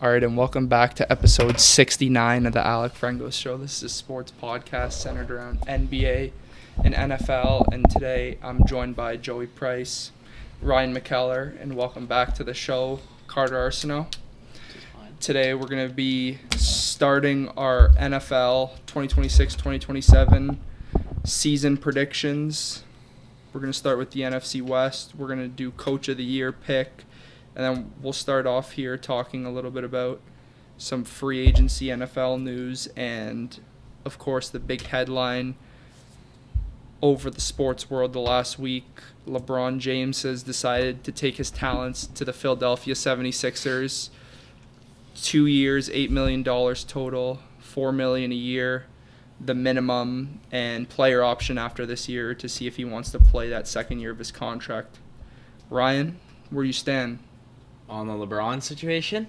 All right, and welcome back to episode 69 of the Alec Frengos Show. This is a sports podcast centered around NBA and NFL, and today I'm joined by Joey Price, Ryan McKellar, and welcome back to the show, Carter Arseneau. Today we're going to be starting our NFL 2026-2027 season predictions. We're going to start with the NFC West. We're going to do Coach of the Year pick. And then we'll start off here talking a little bit about some free agency NFL news and, of course, the big headline over the sports world the last week. LeBron James has decided to take his talents to the Philadelphia 76ers. 2 years, $8 million total, $4 million a year, the minimum, and player option after this year to see if he wants to play that second year of his contract. Ryan, where you stand? On the LeBron situation,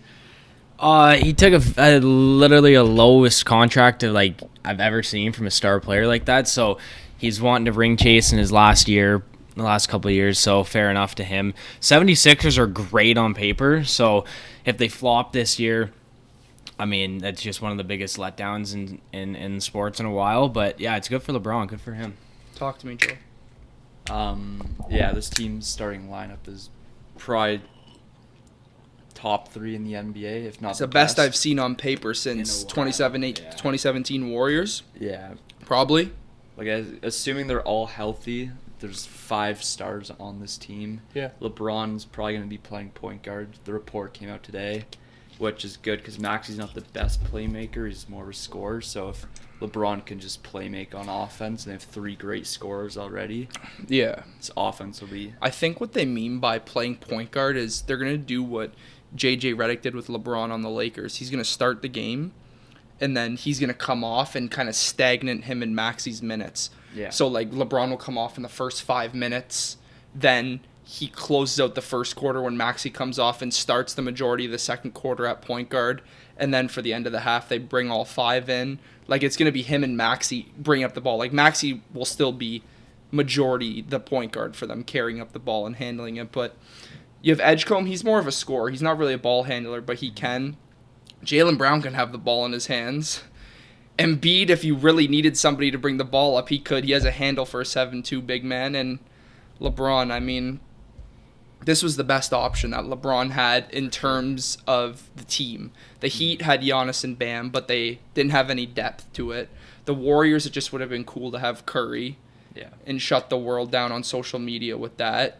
he took literally a lowest contract I've ever seen from a star player like that. So he's wanting to ring chase in his last couple of years. So fair enough to him. 76ers are great on paper. So if they flop this year, I mean, that's just one of the biggest letdowns in sports in a while. But yeah, it's good for LeBron. Good for him. Talk to me, Joe. Yeah, this team's starting lineup is probably top 3 in the NBA, if not It's the best I've seen on paper since 2017 Warriors. Yeah. Probably. Assuming they're all healthy, there's 5 stars on this team. Yeah. LeBron's probably going to be playing point guard. The report came out today, which is good because Maxi's not the best playmaker. He's more of a scorer. So if LeBron can just playmake on offense, and they have 3 great scorers already. Yeah. His offense will be... I think what they mean by playing point guard is they're going to do what J.J. Redick did with LeBron on the Lakers. He's going to start the game, and then he's going to come off and kind of stagnate him and Maxi's minutes. Yeah. So, LeBron will come off in the first 5 minutes, then he closes out the first quarter when Maxi comes off and starts the majority of the second quarter at point guard, and then for the end of the half, they bring all 5 in. It's going to be him and Maxi bringing up the ball. Maxi will still be majority the point guard for them, carrying up the ball and handling it, but... You have Edgecombe. He's more of a scorer. He's not really a ball handler, but he can. Jaylen Brown can have the ball in his hands. Embiid, if you really needed somebody to bring the ball up, he could. He has a handle for a 7'2" big man. And LeBron, I mean, this was the best option that LeBron had in terms of the team. The Heat had Giannis and Bam, but they didn't have any depth to it. The Warriors, it just would have been cool to have Curry and shut the world down on social media with that.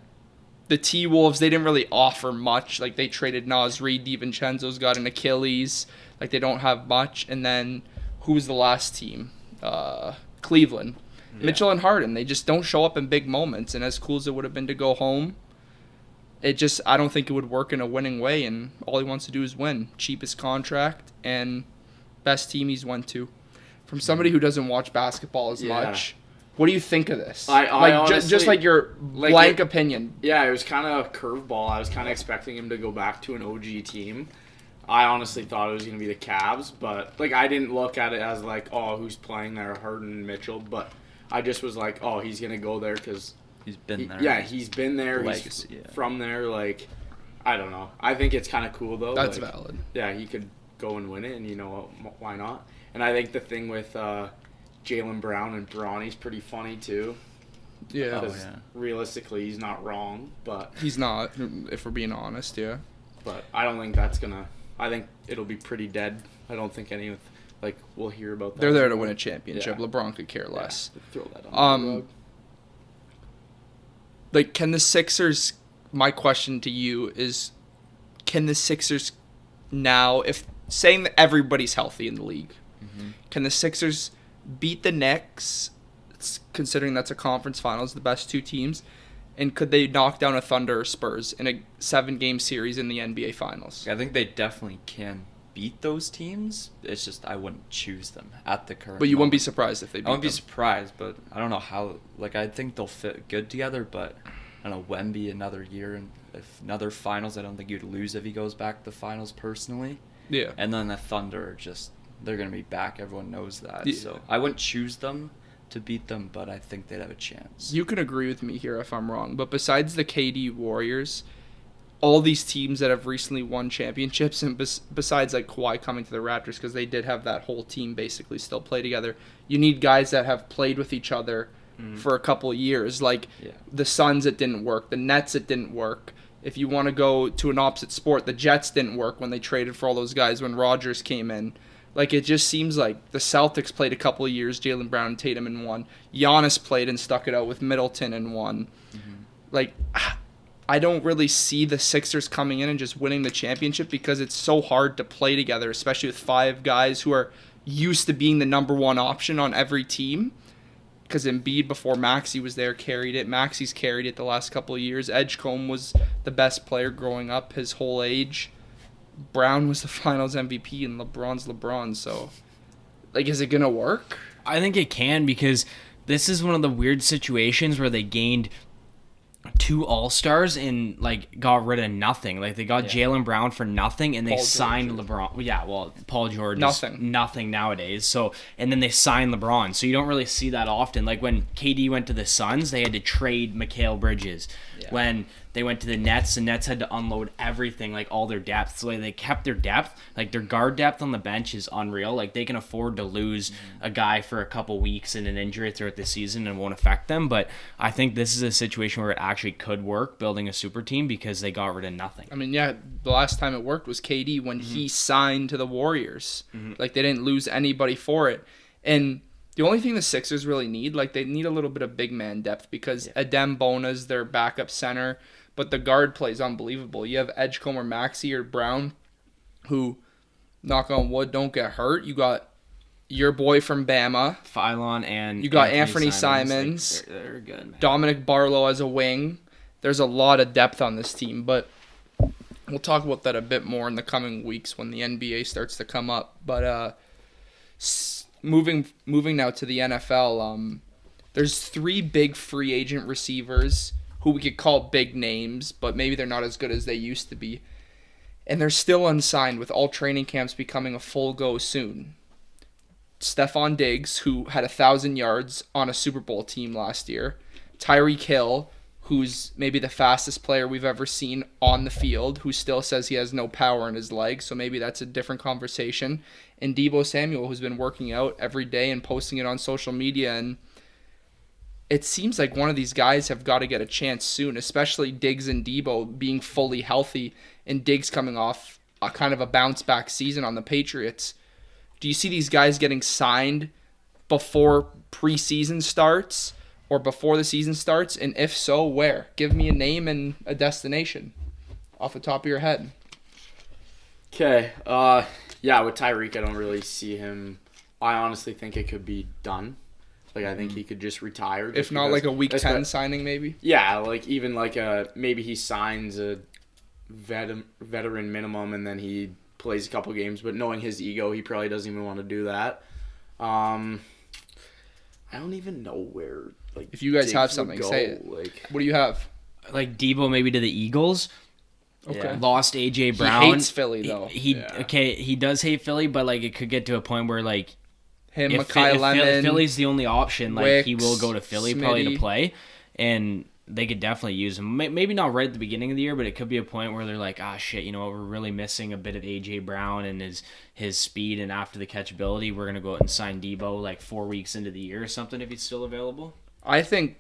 The T-Wolves, they didn't really offer much. They traded Naz Reid, DiVincenzo's got an Achilles. They don't have much. And then, who was the last team? Cleveland. Yeah. Mitchell and Harden, they just don't show up in big moments. And as cool as it would have been to go home, I don't think it would work in a winning way. And all he wants to do is win. Cheapest contract and best team he's went to. From somebody who doesn't watch basketball as much... What do you think of this? I honestly, just your blank opinion. Yeah, it was kind of a curveball. I was kind of expecting him to go back to an OG team. I honestly thought it was going to be the Cavs, but I didn't look at it as who's playing there, Harden and Mitchell. But I just was he's going to go there because he's been there. Yeah, he's been there. Legacy, he's from there. I don't know. I think it's kind of cool though. That's valid. Yeah, he could go and win it, and why not? And I think the thing with Jaylen Brown and Bronny's pretty funny too. Yeah. Realistically, he's not wrong, but he's not. If we're being honest, yeah. But I don't think that's gonna. I think it'll be pretty dead. I don't think any we'll hear about that. They're there to win a championship. Yeah. LeBron could care less. Yeah, throw that on the rug. Can the Sixers? My question to you is, can the Sixers now, if saying that everybody's healthy in the league, can the Sixers beat the Knicks, considering that's a conference finals, the best 2 teams, and could they knock down a Thunder or Spurs in a 7-game series in the NBA Finals? I think they definitely can beat those teams. It's just I wouldn't choose them at the current But you moment. wouldn't be surprised if they beat them. I wouldn't be surprised, but I don't know how. I think they'll fit good together, but I don't know, Wemby another year, and if another finals, I don't think you'd lose if he goes back to the finals personally. Yeah. And then the Thunder they're going to be back. Everyone knows that. Yeah. So I wouldn't choose them to beat them, but I think they'd have a chance. You can agree with me here if I'm wrong, but besides the KD Warriors, all these teams that have recently won championships, and besides like Kawhi coming to the Raptors, because they did have that whole team basically still play together, you need guys that have played with each other for a couple of years. Like the Suns, it didn't work. The Nets, it didn't work. If you want to go to an opposite sport, the Jets didn't work when they traded for all those guys when Rodgers came in. Like, it just seems like the Celtics played a couple of years, Jaylen Brown and Tatum, and won. Giannis played and stuck it out with Middleton and won. Like, I don't really see the Sixers coming in and just winning the championship because it's so hard to play together, especially with 5 guys who are used to being the number one option on every team. Because Embiid, before Maxey was there, carried it. Maxey's carried it the last couple of years. Edgecombe was the best player growing up his whole age. Brown was the finals MVP, and LeBron's LeBron. So, like, is it going to work? I think it can, because this is one of the weird situations where they gained 2 All-Stars and, like, got rid of nothing. Like, they got Jaylen Brown for nothing, and they signed LeBron. Yeah, well, Paul George is nothing nowadays. So, and then they signed LeBron. So you don't really see that often. Like, when KD went to the Suns, they had to trade Mikal Bridges. When they went to the Nets had to unload everything, like all their depth. So like, they kept their depth. Like, their guard depth on the bench is unreal. Like, they can afford to lose a guy for a couple weeks in an injury throughout the season and won't affect them. But I think this is a situation where it actually could work, building a super team, because they got rid of nothing. I mean, yeah, the last time it worked was KD when he signed to the Warriors. Like, they didn't lose anybody for it. And the only thing the Sixers really need, like, they need a little bit of big man depth, because Adem Bona's their backup center, but the guard play is unbelievable. You have Edgecombe or Maxey or Brown, who, knock on wood, don't get hurt. You got your boy from Bama, Phylon, and you got Anthony Simons. Like, they're good, man. Dominic Barlow as a wing. There's a lot of depth on this team, but we'll talk about that a bit more in the coming weeks when the NBA starts to come up. But moving now to the NFL, there's 3 big free agent receivers who we could call big names, but maybe they're not as good as they used to be. And they're still unsigned, with all training camps becoming a full go soon. Stephon Diggs, who had 1,000 yards on a Super Bowl team last year. Tyreek Hill, who's maybe the fastest player we've ever seen on the field, who still says he has no power in his legs, so maybe that's a different conversation. And Deebo Samuel, who's been working out every day and posting it on social media, and it seems like one of these guys have got to get a chance soon, especially Diggs and Deebo being fully healthy, and Diggs coming off a kind of a bounce-back season on the Patriots. Do you see these guys getting signed before preseason starts or before the season starts? And if so, where? Give me a name and a destination off the top of your head. Okay. Yeah, with Tyreek, I don't really see him. I honestly think it could be done. Like, I think he could just retire. If not, like a week 10 signing, maybe? Yeah, like even like maybe he signs a veteran minimum and then he plays a couple games. But knowing his ego, he probably doesn't even want to do that. I don't even know where. Like, if you guys have something, say it. Like, what do you have? Like Deebo maybe to the Eagles. Okay. Lost AJ Brown. He hates Philly though. He does hate Philly, but like it could get to a point where like him, if Lemon, Philly's the only option, like Wicks, he will go to Philly probably to play, and they could definitely use him. Maybe not right at the beginning of the year, but it could be a point where they're like, shit, you know what, we're really missing a bit of AJ Brown and his speed and after the catchability. We're gonna go out and sign Deebo like 4 weeks into the year or something if he's still available. I think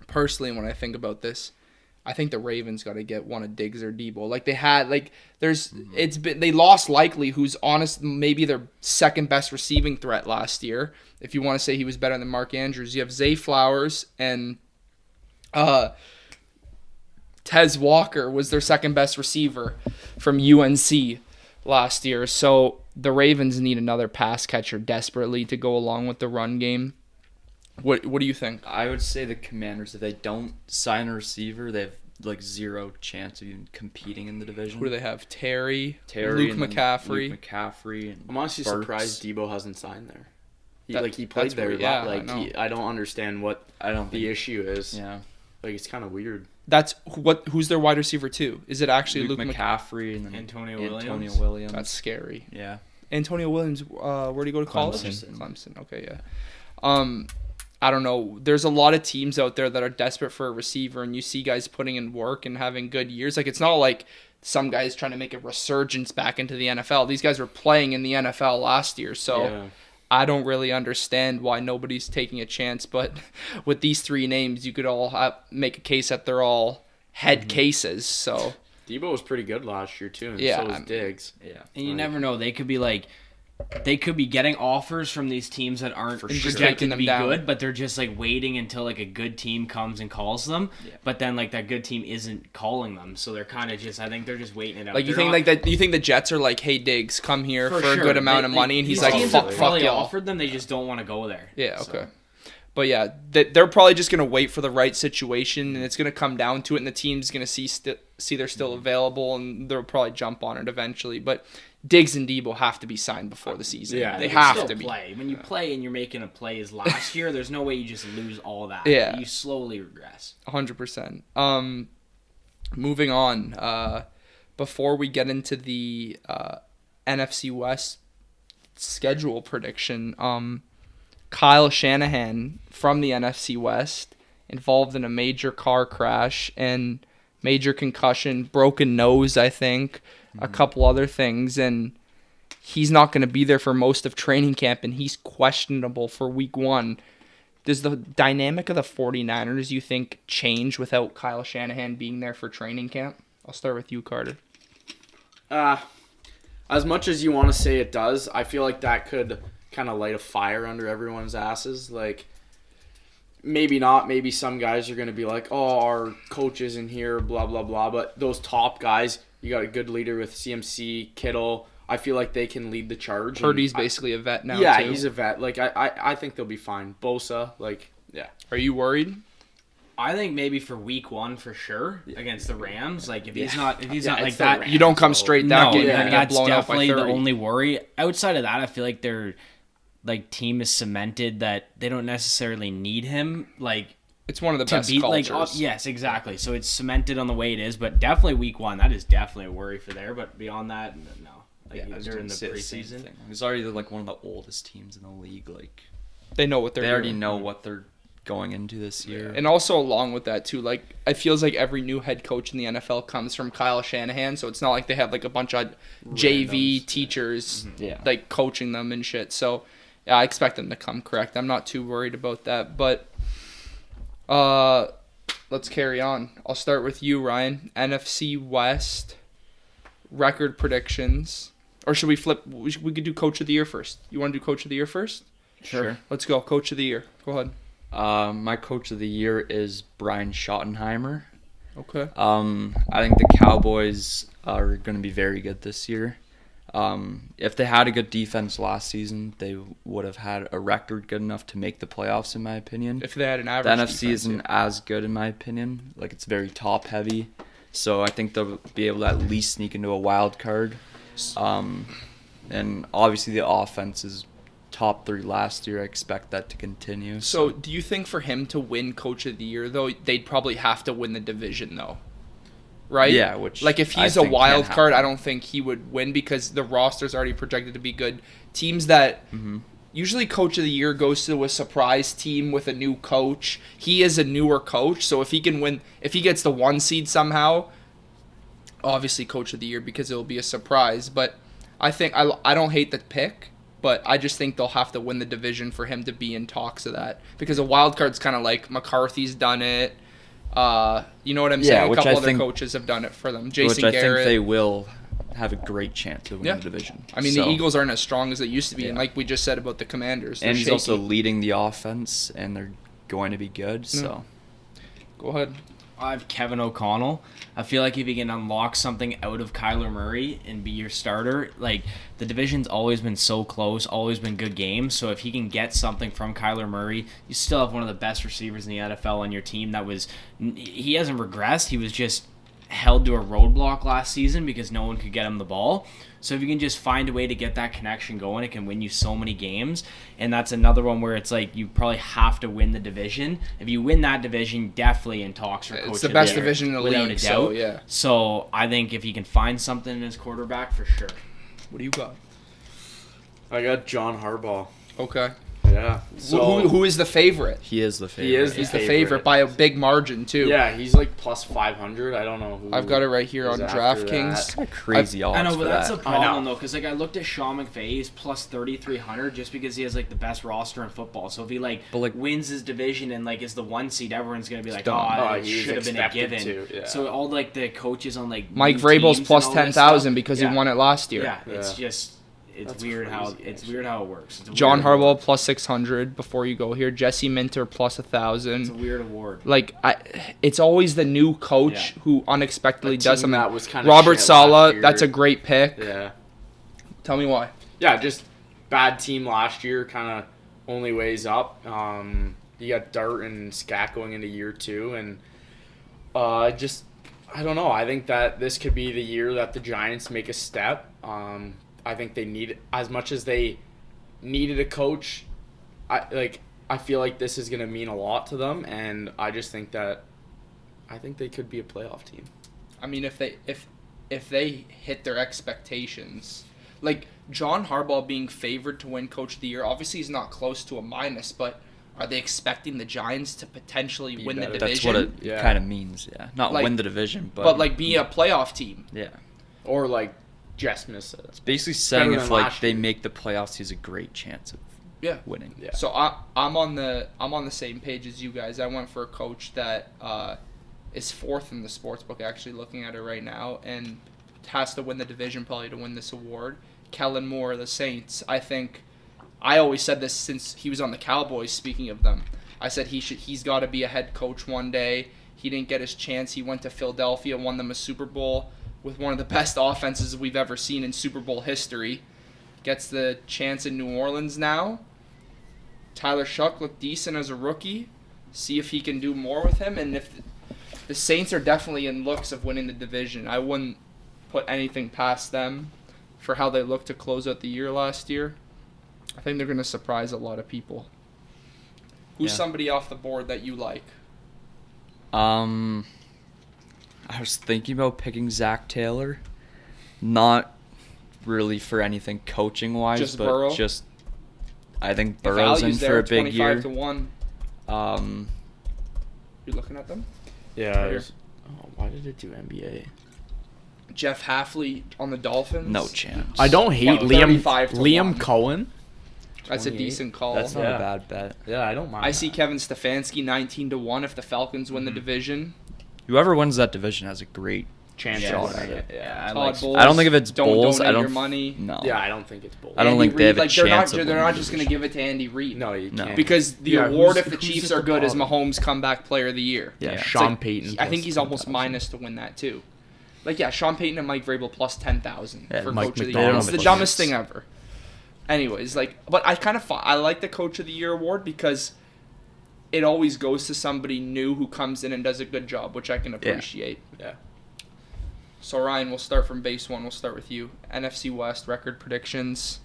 personally, when I think about this, I think the Ravens got to get one of Diggs or Deebo. Like they had, like they lost Likely, who's maybe their second best receiving threat last year. If you want to say he was better than Mark Andrews, you have Zay Flowers and Tez Walker was their second best receiver from UNC last year. So the Ravens need another pass catcher desperately to go along with the run game. What do you think? I would say the Commanders, if they don't sign a receiver, they have like zero chance of even competing in the division. Who do they have? Terry, Luke McCaffrey. I'm honestly surprised Deebo hasn't signed there. He played there. Weird. Yeah, I don't understand what the issue is. Yeah, like it's kind of weird. That's who's their wide receiver too? Is it actually Luke McCaffrey and Antonio Williams? That's scary. Yeah. Antonio Williams, where did he go to college? Clemson. Okay, yeah. I don't know. There's a lot of teams out there that are desperate for a receiver, and you see guys putting in work and having good years. Like, it's not like some guys trying to make a resurgence back into the NFL. These guys were playing in the NFL last year, so I don't really understand why nobody's taking a chance. But with these three names, you could all make a case that they're all head cases. So Debo was pretty good last year too, and so was Diggs. Yeah. And you never know. They could be getting offers from these teams that aren't taking projected to them be down. good, but they're just like waiting until like a good team comes and calls them. Yeah. But then like that good team isn't calling them, so they're kind of just. I think they're just waiting it out. like, you They're think not- like that? You think the Jets are like, hey, Diggs, come here for a sure. good amount of They- money, and he's these like, teams fuck, have fuck probably y'all. offered them. They just don't want to go there. Yeah, So- okay. But yeah, they're probably just gonna wait for the right situation, and it's gonna come down to it, and the team's gonna see they're still available, and they'll probably jump on it eventually. But Diggs and Debo have to be signed before the season. Yeah, they can have still to be. play. When you play and you're making a play as last year, there's no way you just lose all that. Yeah. You slowly regress. 100%. Moving on. Before we get into the NFC West schedule prediction, Kyle Shanahan from the NFC West involved in a major car crash and major concussion, broken nose, I think, a couple other things, and he's not going to be there for most of training camp, and he's questionable for week 1. Does the dynamic of the 49ers, you think, change without Kyle Shanahan being there for training camp? I'll start with you, Carter. As much as you want to say it does, I feel like that could kind of light a fire under everyone's asses. Like, maybe not. Maybe some guys are going to be like, oh, our coach isn't here, blah, blah, blah. But those top guys, you got a good leader with CMC, Kittle. I feel like they can lead the charge. Purdy's basically a vet now, yeah, too. he's a vet. Like, I think they'll be fine. Bosa, like, yeah. Are you worried? I think maybe for week 1 for sure against the Rams. Like if he's not it's like the that, Rams. You don't come straight that no, game. yeah, You're gonna get that's blown out by definitely 30. the only worry. Outside of that, I feel like their team is cemented that they don't necessarily need him. Like It's one of the to best beat cultures. yes, exactly. So it's cemented on the way it is, but definitely week 1, that is definitely a worry for there. But beyond that, no. Like I was during gonna the say the same preseason. thing. It's already like one of the oldest teams in the league. Like They know what they're they doing. already know what they're going into this year. And also along with that too, like it feels like every new head coach in the NFL comes from Kyle Shanahan, so it's not like they have like a bunch of JV teachers Yeah. like coaching them and shit. So yeah, I expect them to come correct. I'm not too worried about that. But let's carry on. I'll start with you, Ryan. NFC West record predictions. Or should we flip? We could do Coach of the Year first. You want to do Coach of the Year first? Sure. Let's go. Coach of the Year. Go ahead. My coach of the year is Brian Schottenheimer. Okay. I think the Cowboys are going to be very good this year. If they had a good defense last season, they would have had a record good enough to make the playoffs, in my opinion. If they had an The average NFC defense, isn't as good, in my opinion. Like, it's very top heavy. So I think they'll be able to at least sneak into a wild card. And obviously the offense is top 3 last year. I expect that to continue. So, do you think for him to win Coach of the Year, though, they'd probably have to win the division, though? Right? Yeah, which like if I he's a think wild can card, I happen. don't think he would win because the roster's already projected to be good. Teams that usually Coach of the Year goes to a surprise team with a new coach. He is a newer coach, so if he can win, if he gets the 1 seed somehow, obviously Coach of the Year because it will be a surprise. But I think I don't hate the pick. But I just think they'll have to win the division for him to be in talks of that. Because a wild card's kind of like McCarthy's done it. You know what I'm saying? A which couple I other think- coaches have done it for them. Jason Which I Garrett. think they will have a great chance to win Yeah. the division. I mean, So- the Eagles aren't as strong as they used to be. And Yeah. like we just said about the Commanders. They're And he's shaky. also leading the offense, and they're going to be good. So Go ahead. I have Kevin O'Connell. I feel like if he can unlock something out of Kyler Murray and be your starter, like the division's always been so close, always been good games. So if he can get something from Kyler Murray, you still have one of the best receivers in the NFL on your team. He hasn't regressed. He was just held to a roadblock last season because no one could get him the ball. So if you can just find a way to get that connection going, it can win you so many games. And that's another one where it's like you probably have to win the division. If you win that division, definitely in talks for coach It's the of best year, division in the without league. a So, doubt. yeah. So I think if he can find something in his quarterback, for sure. What do you got? I got John Harbaugh. Okay. Yeah. So Who is the favorite? He is the favorite. He is He's the favorite by a big margin too. Yeah, he's like plus 500. I don't know who. I've got it right here is on after DraftKings. that. Crazy odds I know, for but that's that. a problem though, because like I looked at Sean McVay, he's plus 3,300 just because he has like the best roster in football. So if he wins his division and like is the 1 seed, everyone's gonna be like, Oh, it he's should have been a expected given. to, yeah. So all like the coaches on like Mike new Vrabel's teams plus and all this 10,000 stuff- because yeah. he won it last year. Yeah, it's Yeah. just it's That's weird how crazy, it's actually. weird how it works. It's a John weird Harbaugh award. plus 600 before you go here. Jesse Minter plus It's a 1,000. weird award. Like it's always the new coach Yeah. who unexpectedly A does team something. that was kinda Robert shit Saleh, last year. that's a great pick. Yeah. Tell me why. Yeah, just bad team last year. Kind of only ways up. You got Dart and Scat going into year 2, and I don't know. I think that this could be the year that the Giants make a step. I think they need, as much as they needed a coach. I feel like this is gonna mean a lot to them, and I just think that I think they could be a playoff team. I mean, if they hit their expectations, like John Harbaugh being favored to win Coach of the Year, obviously he's not close to a minus, but are they expecting the Giants to potentially Be win the better. division? That's what it Yeah. kind of means. Yeah, not Like- win the division, but like be a playoff team. yeah. Or like just miss it. Basically saying better if than like last they year. make the playoffs, he's a great chance of Yeah. winning. Yeah. So I'm on the same page as you guys. I went for a coach that is 4th in the sports book, actually looking at it right now, and has to win the division probably to win this award. Kellen Moore, the Saints. I always said this since he was on the Cowboys. Speaking of them, I said he's got to be a head coach one day. He didn't get his chance. He went to Philadelphia, won them a Super Bowl with one of the best offenses we've ever seen in Super Bowl history. Gets the chance in New Orleans now. Tyler Shuck looked decent as a rookie. See if he can do more with him. And if the Saints are definitely in looks of winning the division, I wouldn't put anything past them for how they looked to close out the year last year. I think they're going to surprise a lot of people. Who's Yeah. somebody off the board that you like? I was thinking about picking Zach Taylor, not really for anything coaching wise, Just but Burrow? just I think If Burrow's in value's for there, a big 25 year. to 1. You looking at them? Yeah. Here. Why did it do NBA? Jeff Halfley on the Dolphins. No chance. I don't hate Yeah, Liam 35 to 1. Cohen. That's a 28. decent call. That's not Yeah. a bad bet. Yeah, I don't mind. I see Kevin Stefanski 19 to 1 if the Falcons win the division. Whoever wins that division has a great chance Yeah, of shot at winning it. it. Yeah. I Todd like. Bowles, I don't think if it's don't Bowles, donate I don't your money. No. Yeah, I don't think it's Bowles. I don't Andy think they have Reid, a they're chance not, of They're winning not the just going to division. give it to Andy Reid. No, you No. can't. Because the Yeah, award, who's- if the who's Chiefs the are good, is quality? Mahomes Comeback Player of the Year. Yeah, Yeah. Sean It's Payton. I think plus he's almost 10,000. minus to win that too. Like, yeah, Sean Payton and Mike Vrabel plus 10,000 Yeah, for Mike Coach of the McDonald Year. It's the plus dumbest 6. thing ever. Anyways, but I like the Coach of the Year award because it always goes to somebody new who comes in and does a good job, which I can appreciate. Yeah. So, Ryan, we'll start from base 1. We'll start with you. NFC West record predictions.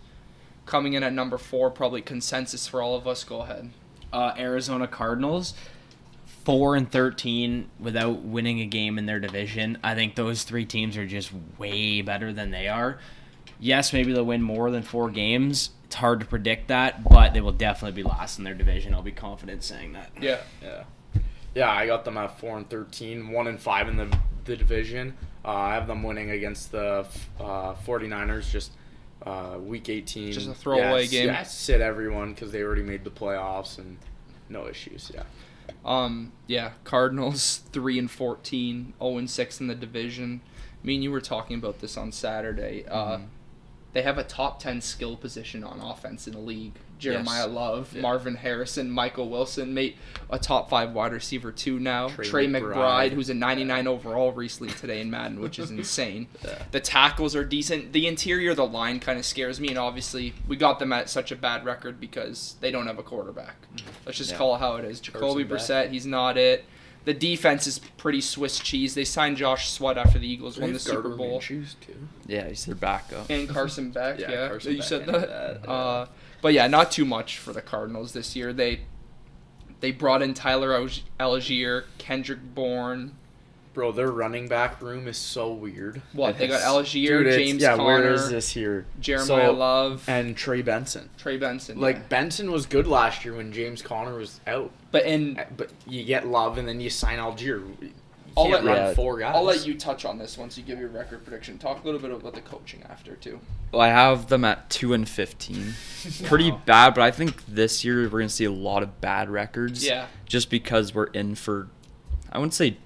Coming in at number 4, probably consensus for all of us. Go ahead. Arizona Cardinals, 4-13 without winning a game in their division. I think those 3 teams are just way better than they are. Yes, maybe they'll win more than 4 games. It's hard to predict that, but they will definitely be last in their division. I'll be confident saying that. Yeah. Yeah, I got them at 4-13, 1-5 in the division. I have them winning against the 49ers, just week 18. Just a throwaway game. Yeah, sit everyone because they already made the playoffs and no issues. Yeah. Cardinals 3-14, 0-6 in the division. Me and you were talking about this on Saturday. They have a top 10 skill position on offense in the league. Jeremiah Love, Yeah. Marvin Harrison, Michael Wilson, made a top 5 wide receiver too now. Trey Trey McBride. McBride, who's a 99 overall recently today in Madden, which is insane. Yeah. The tackles are decent. The interior of the line kind of scares me, and obviously we got them at such a bad record because they don't have a quarterback. Let's just Yeah. call it how it is. Jacoby Person back. Brissett, he's not it. The defense is pretty Swiss cheese. They signed Josh Sweat after the Eagles won the Super Bowl. Shoes too. Yeah, he's their backup. And Carson Beck, yeah. Carson You Beck. said that? But yeah, not too much for the Cardinals this year. They brought in Tyler Algier, Kendrick Bourne, Bro, their running back room is so weird. What, they got Algier, Dude, James yeah, Conner, where is this here? Jeremiah Love, and Trey Benson. Trey Benson. Like, yeah. Benson was good last year when James Conner was out. But you get Love and then you sign Algier. You I'll can't let- run four guys. I'll let you touch on this once you give your record prediction. Talk a little bit about the coaching after, too. Well, I have them at 2-15. Pretty bad, but I think this year we're going to see a lot of bad records. Yeah. Just because we're in for, I wouldn't say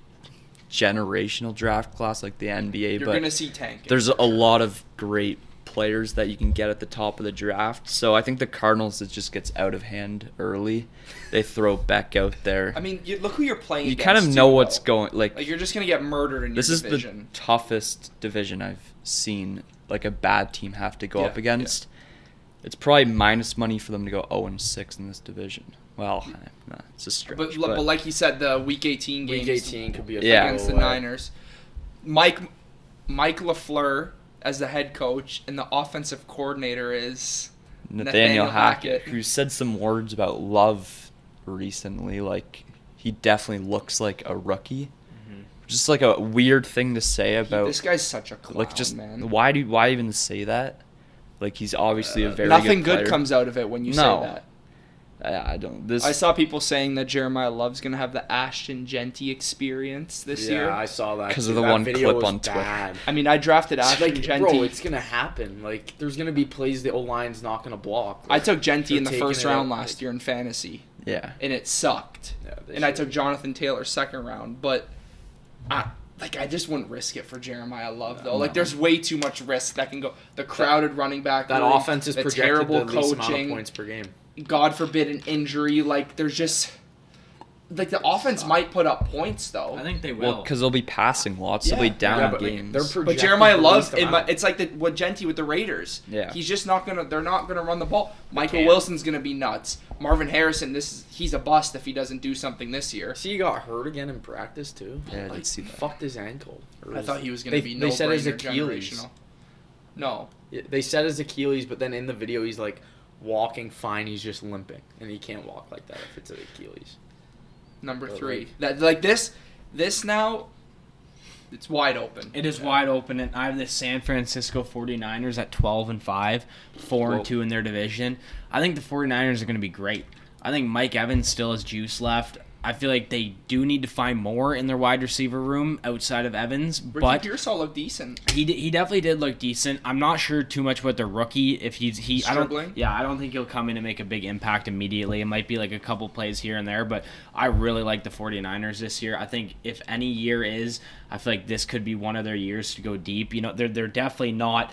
generational draft class like the NBA, You're but going to see tanking. there's a lot of great players that you can get at the top of the draft. So I think the Cardinals, it just gets out of hand early. They throw Beck out there. I mean, look who you're playing You against, kind of too, know what's though. going, Like, you're just going to get murdered in this your is division. the toughest division I've seen like a bad team have to go Yeah, up against. It's probably minus money for them to go 0-6 in this division. Well, it's a stretch. But like you said, the Week 18 games Week 18 could be a Yeah. against the Niners. Mike LaFleur as the head coach, and the offensive coordinator is Nathaniel Hackett, Hackett. who said some words about Love recently, like he definitely looks like a rookie. Just like a weird thing to say about. This guy's such a clown, like just man. why even say that? Like he's obviously a very Nothing good good comes out of it when you say No. that. I don't. This I saw people saying that Jeremiah Love's going to have the Ashton Genty experience this year. Yeah, I saw that. 'Cause too. of the That one video clip was on Twitter. bad. I mean, I drafted Ashton Like, Genty. bro, it's gonna happen. Like, there's gonna be plays the O-line's not gonna block. I Like, took Genty in the they're first taking it round out, last like- year in fantasy, yeah. and it sucked. Yeah, they And I should. took Jonathan Taylor second round, but I just wouldn't risk it for Jeremiah Love though. Like, No. there's way too much risk that can go. The crowded running back That room, offense is the projected terrible the least amount of coaching. points per game. God forbid an injury. Like, there's just like the offense might put up points though. I think they will. Well, because they'll be passing lots. Yeah. They'll be down Yeah, in but like, games. they're But projected Jeremiah the Love, least amount. it's like what Genty with the Raiders. Yeah. He's just not gonna. They're not gonna run the ball. Michael can't. Wilson's gonna be nuts. Marvin Harrison, he's a bust if he doesn't do something this year. See, he got hurt again in practice too. Yeah, I Like, did see that. Fucked his ankle. Or I his- thought he was gonna be no They said his brainer Achilles. generational. No, Yeah, they said his Achilles, but then in the video he's like walking fine. He's just limping, and he can't walk like that if it's an Achilles. number But, 3. like- This now, it's wide open. It is wide open, and I have the San Francisco 49ers at 12-5, 4-2 in their division. I think the 49ers are going to be great. I think Mike Evans still has juice left. I feel like they do need to find more in their wide receiver room outside of Evans, Ricky but Pearsall looked decent. he definitely did look decent. I'm not sure too much about the rookie. If Struggling? I don't think he'll come in and make a big impact immediately. It might be like a couple plays here and there, but I really like the 49ers this year. I think if any year is, I feel like this could be one of their years to go deep. You know, they're definitely not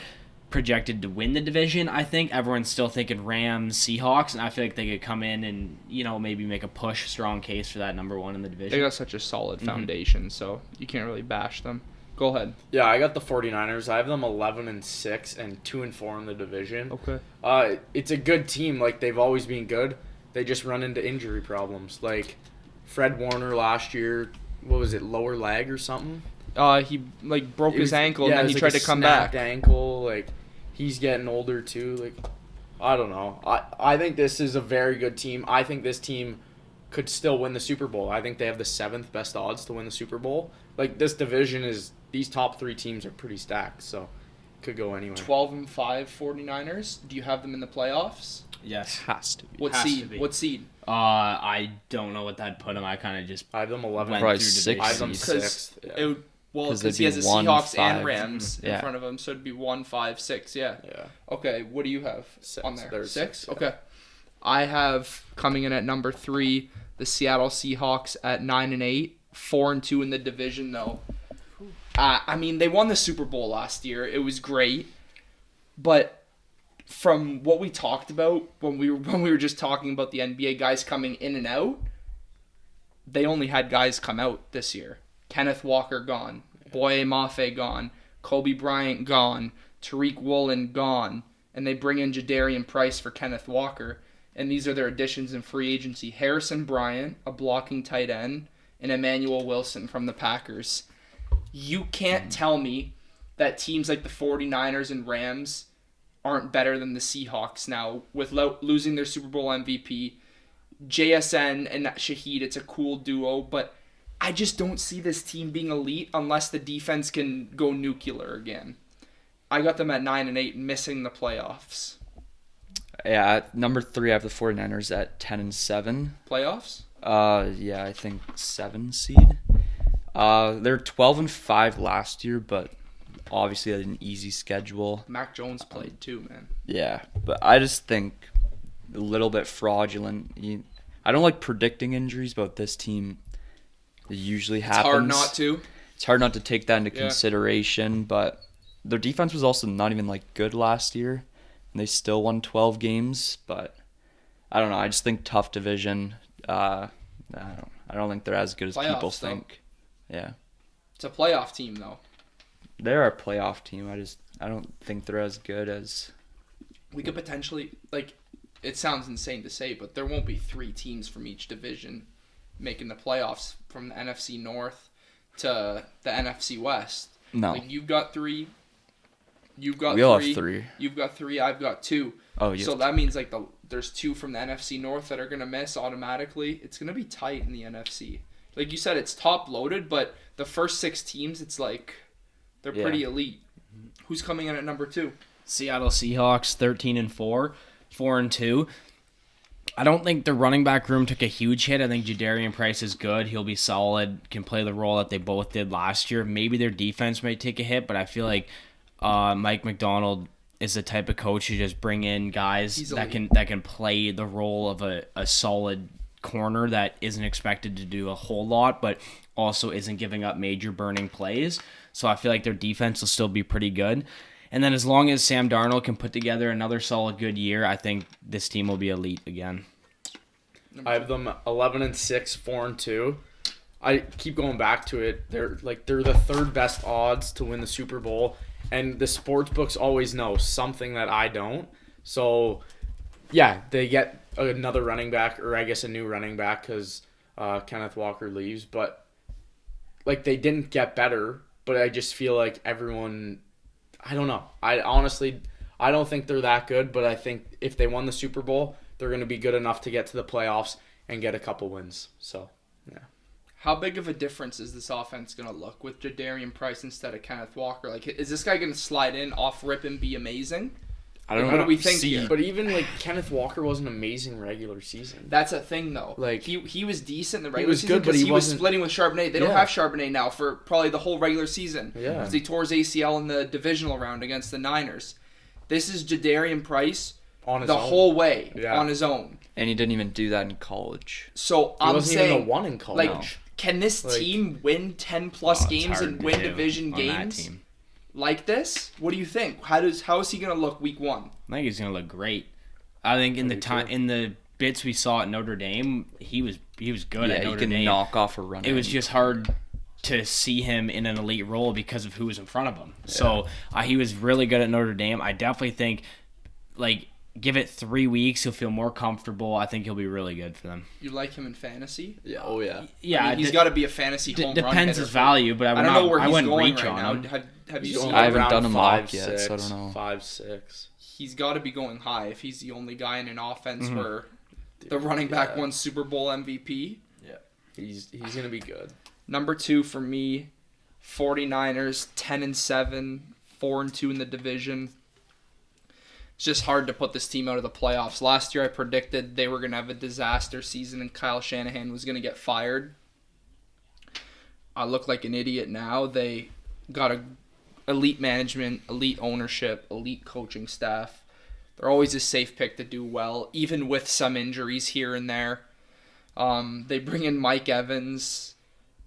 projected to win the division. I think everyone's still thinking Rams, Seahawks, and I feel like they could come in and, you know, maybe make a push, strong case for that number 1 in the They division. got such a solid foundation, so you can't really bash them. Go ahead. Yeah, I got the 49ers. I have them 11-6 and 2-4 in the division. Okay. It's a good team. Like, they've always been good. They just run into injury problems. Like, Fred Warner last year, what was it, lower leg or something? He broke It his was- ankle yeah, and then it he was tried like to a come snapped back. ankle. Like, he's getting older too. Like, I don't know. I think this is a very good team. I think this team could still win the Super Bowl. I think they have the 7th best odds to win the Super Bowl. Like, this division is, these top 3 teams are pretty stacked, so could go anywhere. 12-5 49ers. Do you have them in the playoffs? Yes. Has to be. What Has to seed? be. What seed? I don't know what that'd put them. I kind of just I have them 11. Went Probably through six. I have them divisions. 6th. Yeah. Because 'Cause he has they'd the be 1, Seahawks 5. and Rams in Yeah. front of him, so it'd be 1-5-6. Yeah. Yeah. Okay. What do you have Six. on there? There's 6. six, Okay. I have coming in at number 3 the Seattle Seahawks at 9-8, 4-2 in the division though. I mean, they won the Super Bowl last year. It was great, but from what we talked about when we were just talking about the NBA guys coming in and out, they only had guys come out this year. Kenneth Walker gone, Boye Mafe gone, Kobe Bryant gone, Tariq Woolen gone, and they bring in Jadarian Price for Kenneth Walker. And these are their additions in free agency: Harrison Bryant, a blocking tight end, and Emmanuel Wilson from the Packers. You can't tell me that teams like the 49ers and Rams aren't better than the Seahawks now with losing their Super Bowl MVP. JSN and Shaheed, it's a cool duo, but I just don't see this team being elite unless the defense can go nuclear again. I got them at 9-8, missing the playoffs. Yeah, at number 3, I have the 49ers at 10-7. Playoffs? Yeah, I think 7 seed. They're 12-5 last year, but obviously had an easy schedule. Mac Jones played too, man. Yeah, but I just think a little bit fraudulent. I don't like predicting injuries, but this team, it usually happens. It's hard not to. It's hard not to take that into consideration, but their defense was also not even like good last year, and they still won 12 games. But I don't know. I just think tough division. I don't think they're as good as people think. Yeah, it's a playoff team though. They're a playoff team. I don't think they're as good as. We could potentially, like, it sounds insane to say, but there won't be 3 teams from each division making the playoffs from the NFC North to the NFC West. No. Like, you've got 3. You've got we 3. all have 3. You've got 3. I've got 2. Oh, so that means like there's 2 from the NFC North that are gonna miss automatically. It's gonna be tight in the NFC. Like you said, it's top loaded, but the first 6 teams, it's like they're pretty elite. Who's coming in at number 2? Seattle Seahawks 13-4, 4-2. I don't think the running back room took a huge hit. I think Jadarian Price is good. He'll be solid, can play the role that they both did last year. Maybe their defense might take a hit, but I feel like Mike McDonald is the type of coach who just bring in guys that can play the role of a solid corner that isn't expected to do a whole lot, but also isn't giving up major burning plays. So I feel like their defense will still be pretty good. And then as long as Sam Darnold can put together another solid good year, I think this team will be elite again. I have them 11-6, 4-2. I keep going back to it. They're the 3rd best odds to win the Super Bowl, and the sports books always know something that I don't. So, yeah, they get another running back, or I guess a new running back because Kenneth Walker leaves. But like they didn't get better, but I just feel like everyone. I don't know. I don't think they're that good, but I think if they won the Super Bowl, they're going to be good enough to get to the playoffs and get a couple wins. So, yeah. How big of a difference is this offense going to look with Jadarian Price instead of Kenneth Walker? Like, is this guy going to slide in, off rip, and be amazing? I don't know. What do we think here? But even like Kenneth Walker was an amazing regular season. That's a thing, though. Like he was decent in the regular season good, but because he was wasn't splitting with Charbonnet. They don't have Charbonnet now for probably the whole regular season. Yeah. Because he tore his ACL in the divisional round against the Niners. This is Jadarian Price on his the own. whole way on his own. And he didn't even do that in college. So He wasn't even a 1 in college. Like, can this team win 10+ games and win division on games that team. like this? What do you think? How is he going to look week 1? I think he's going to look great. I think in the bits we saw at Notre Dame, he was good at Notre Dame. He can knock off a run. It was just hard to see him in an elite role because of who was in front of him. Yeah. So he was really good at Notre Dame. I definitely think, like, give it 3 weeks, he'll feel more comfortable. I think he'll be really good for them. You like him in fantasy? Yeah. Oh yeah. Yeah. I mean, he's got to be a fantasy home run hitter. Depends his value, but I don't know where I he's wouldn't going reach right on now. him. Have you seen? I haven't done a mock 5, yet, 6, so I don't know. 5, 6. He's got to be going high if he's the only guy in an offense where the running back won Super Bowl MVP. Yeah, he's gonna be good. Number 2 for me, 49ers 10-7, 4-2 in the division. It's just hard to put this team out of the playoffs. Last year I predicted they were going to have a disaster season and Kyle Shanahan was going to get fired. I look like an idiot now. They got a elite management, elite ownership, elite coaching staff. They're always a safe pick to do well, even with some injuries here and there. They bring in Mike Evans.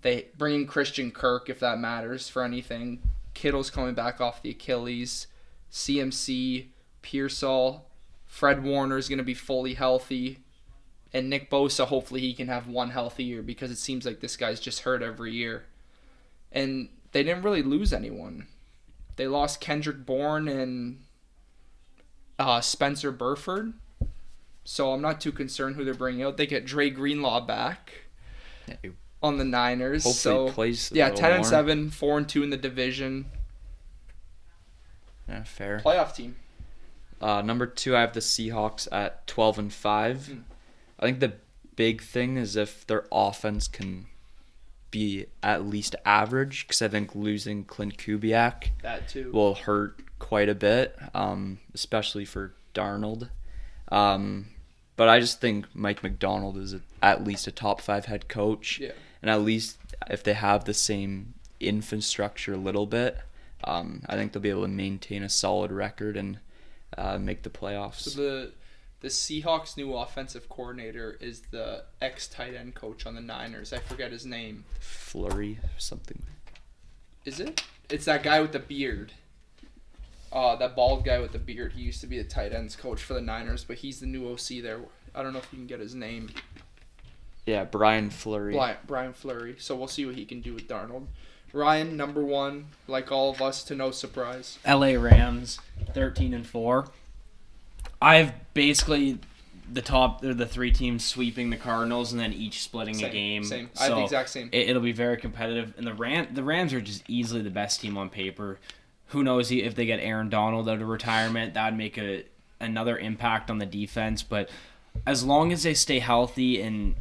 They bring in Christian Kirk, if that matters for anything. Kittle's coming back off the Achilles. CMC, Pearsall, Fred Warner's going to be fully healthy. And Nick Bosa, hopefully he can have one healthy year because it seems like this guy's just hurt every year. And they didn't really lose anyone. They lost Kendrick Bourne and Spencer Burford. So I'm not too concerned who they're bringing out. They get Dre Greenlaw back on the Niners. Hopefully so, plays 10-7, 4-2 in the division. Yeah, fair. Playoff team. Number 2, I have the Seahawks at 12-5. I think the big thing is if their offense can be at least average, because I think losing Clint Kubiak That too. will hurt quite a bit, especially for Darnold. But I just think Mike McDonald is at least a top 5 head coach. Yeah. And at least if they have the same infrastructure a little bit, I think they'll be able to maintain a solid record and make the playoffs. So the Seahawks' new offensive coordinator is the ex-tight end coach on the Niners. I forget his name. Flurry or something. Is it? It's that guy with the beard. That bald guy with the beard. He used to be the tight ends coach for the Niners, but he's the new OC there. I don't know if you can get his name. Yeah, Brian Fleury. Brian Fleury. So we'll see what he can do with Darnold. Ryan, number 1, like all of us, to no surprise. LA Rams, 13-4. I've basically the 3 teams sweeping the Cardinals and then each splitting a game. Same. I have the exact same. It'll be very competitive. And the Rams are just easily the best team on paper. Who knows if they get Aaron Donald out of retirement, that would make another impact on the defense. But as long as they stay healthy and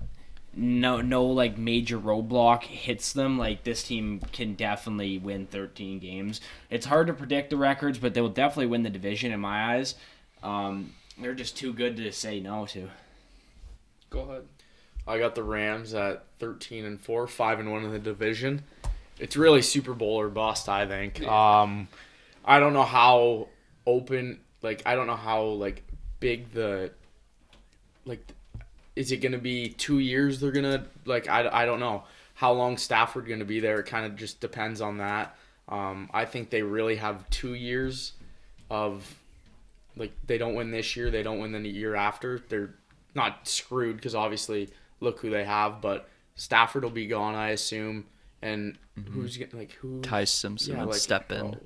no like major roadblock hits them, like this team can definitely win 13 games. It's hard to predict the records, but they will definitely win the division in my eyes. They're just too good to say no to. Go ahead. I got the Rams at 13-4, 5-1 in the division. It's really Super Bowl or bust, I think. Yeah. I don't know how open, I don't know how big the is it going to be 2 years they're going to I don't know how long Stafford going to be there. It kind of just depends on that. I think they really have 2 years of they don't win this year, they don't win the year after. They're not screwed because obviously look who they have, but Stafford will be gone, I assume. And who's who? Ty Simpson would step in.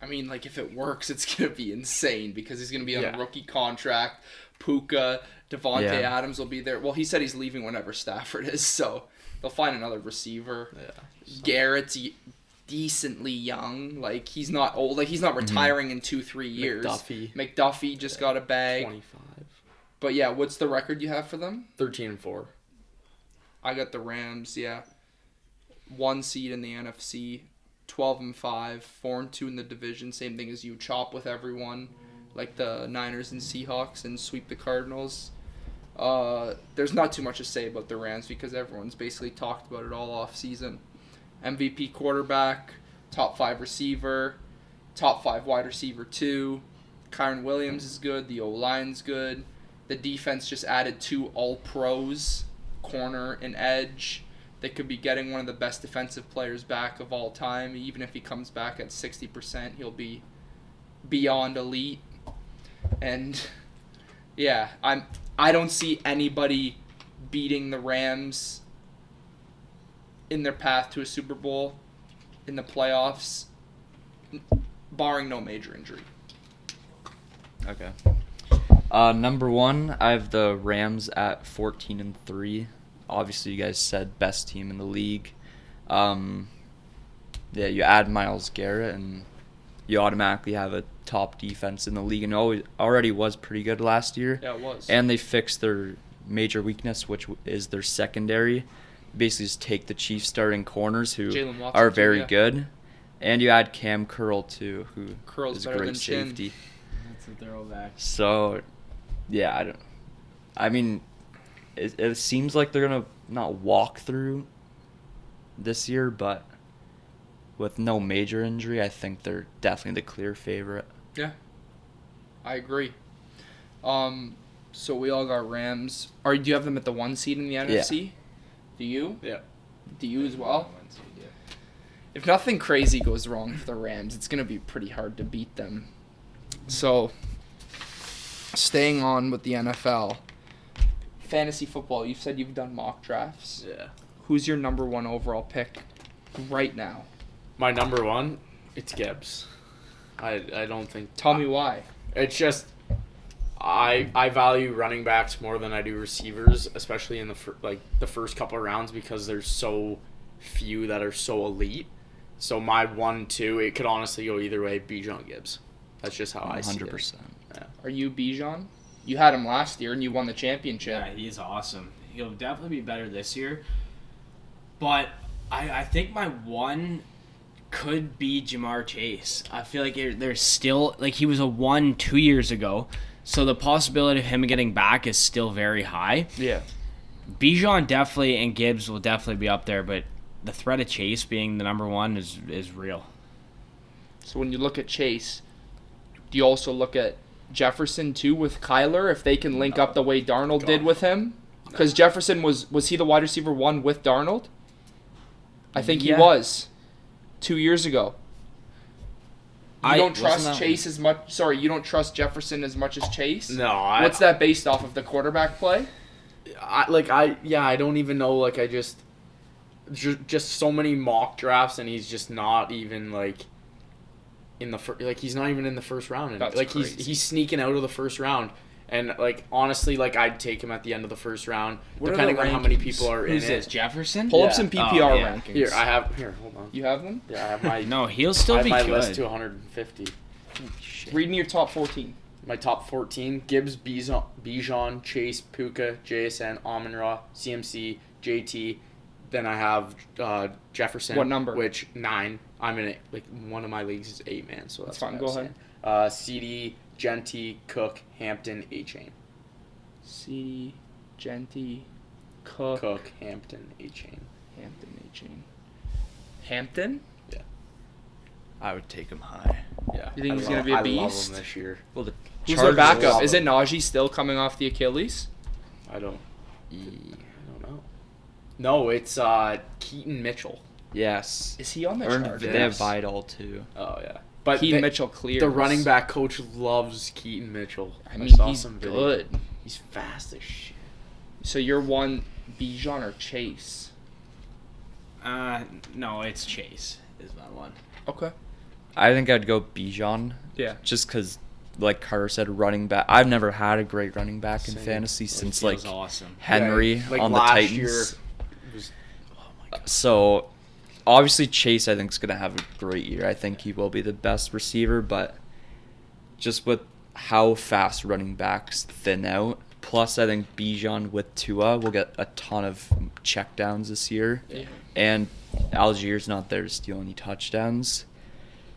I mean, if it works, it's gonna be insane because he's gonna be on a rookie contract. Puka, Devontae Adams will be there. Well, he said he's leaving whenever Stafford is, so they'll find another receiver. Yeah. Garrett's decently young. He's not old. He's not retiring in 2-3 years. McDuffie just got a bag. 25. But yeah, what's the record you have for them? 13-4. I got the Rams. Yeah. 1 seed in the NFC, 12-5, 4-2 in the division. Same thing as you. Chop with everyone, like the Niners and Seahawks, and sweep the Cardinals. There's not too much to say about the Rams because everyone's basically talked about it all off season. MVP quarterback, top 5 receiver, top 5 wide receiver 2. Kyron Williams is good. The O-line's good. The defense just added 2 all-pros, corner and edge. They could be getting one of the best defensive players back of all time. Even if he comes back at 60%, he'll be beyond elite. And yeah, I don't see anybody beating the Rams in their path to a Super Bowl in the playoffs, barring no major injury. Okay. Number 1, I have the Rams at 14-3. Obviously, you guys said best team in the league. You add Myles Garrett, and you automatically have a top defense in the league, and already was pretty good last year. Yeah, it was. And they fixed their major weakness, which is their secondary. Basically, just take the Chiefs starting corners, who are very good, and you add Cam Curl too, who Curl's is a better great than safety. That's a throwback. So, yeah, it seems like they're going to not walk through this year, but with no major injury, I think they're definitely the clear favorite. Yeah, I agree. So we all got Rams. Do you have them at the 1 seed in the NFC? Yeah. Do you? Yeah. Do you as well? If nothing crazy goes wrong for the Rams, it's going to be pretty hard to beat them. So, staying on with the NFL, fantasy football, you've said you've done mock drafts. Yeah. Who's your number 1 overall pick right now? My number 1, it's Gibbs. I don't think. Tell me why. It's just I value running backs more than I do receivers, especially in the first couple of rounds because there's so few that are so elite. So my 1-2, it could honestly go either way. Bijan Gibbs. That's just how I see it. 100%. Yeah. Are you Bijan? You had him last year and you won the championship. Yeah, he's awesome. He'll definitely be better this year. But I think my one could be Jamar Chase. I feel like there's still, like, he was a 1 2 years ago, so the possibility of him getting back is still very high. Yeah. Bijan definitely and Gibbs will definitely be up there, but the threat of Chase being the number one is real. So when you look at Chase, do you also look at Jefferson too with Kyler, if they can link up the way Darnold did with him? Because Jefferson was he the wide receiver 1 with Darnold? I think he was 2 years ago. You don't trust Chase as much. Sorry, you don't trust Jefferson as much as Chase? No. What's that based off of, the quarterback play? I don't even know. Like, I just so many mock drafts, and he's just not even like in the he's not even in the first round, and That's like crazy. he's sneaking out of the first round. And like, honestly, like, I'd take him at the end of the first round, depending on how many people are in Who's it. this, Jefferson? Pull up some PPR yeah. rankings. Hold on. You have them? Yeah, I have my No, he'll I still have be my good. list to 150. Read me your top 14. My top 14: Gibbs, Bijan, Chase, Puka, JSN, Amon-Ra, CMC, JT. Then I have Jefferson. What number? Which 9. I'm in it. Like, one of my leagues is 8 man, so that's fine. what I Go was saying. CD, Genty, Cook, Hampton, A-Chain. CD, Genty, Cook, Hampton, A-Chain. Hampton, A-Chain. Hampton? Yeah. I would take him high. Yeah. You think he's gonna be a I love beast? him this year. Well, the Who's Chargers their backup? love Is it him. Najee still coming off the Achilles? I don't know. No, it's Keaton Mitchell. Yes. Is he on the Or Chargers? they have Vidal too. Oh, yeah. But Keaton Mitchell clears. the running back coach loves Keaton Mitchell. I mean, saw he's some video. good. He's fast as shit. So you're one Bijan or Chase? No, it's Chase is my one. Okay. I think I'd go Bijan. Yeah. Just because, like Carter said, running back. I've never had a great running back in Same. fantasy since Feels like awesome. Henry Yeah, like on the last Titans. year was, oh my God. So, obviously Chase, I think, is gonna have a great year. I think he will be the best receiver, but just with how fast running backs thin out, plus I think Bijan with Tua will get a ton of checkdowns this year, Yeah. and Algiers not there to steal any touchdowns.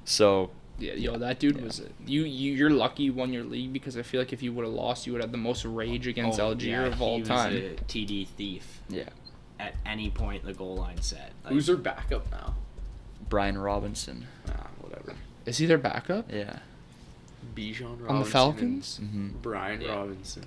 So Yeah, yo, that dude was you're lucky you won your league, because I feel like if you would have lost, you would have the most rage against Algier of all time. He was a TD thief. yeah, At any point the goal line set. Like, Who's their backup now? Brian Robinson. Whatever. Is he their backup Yeah. Bijan Robinson. on the Falcons? Mm-hmm. Brian Yeah. Robinson.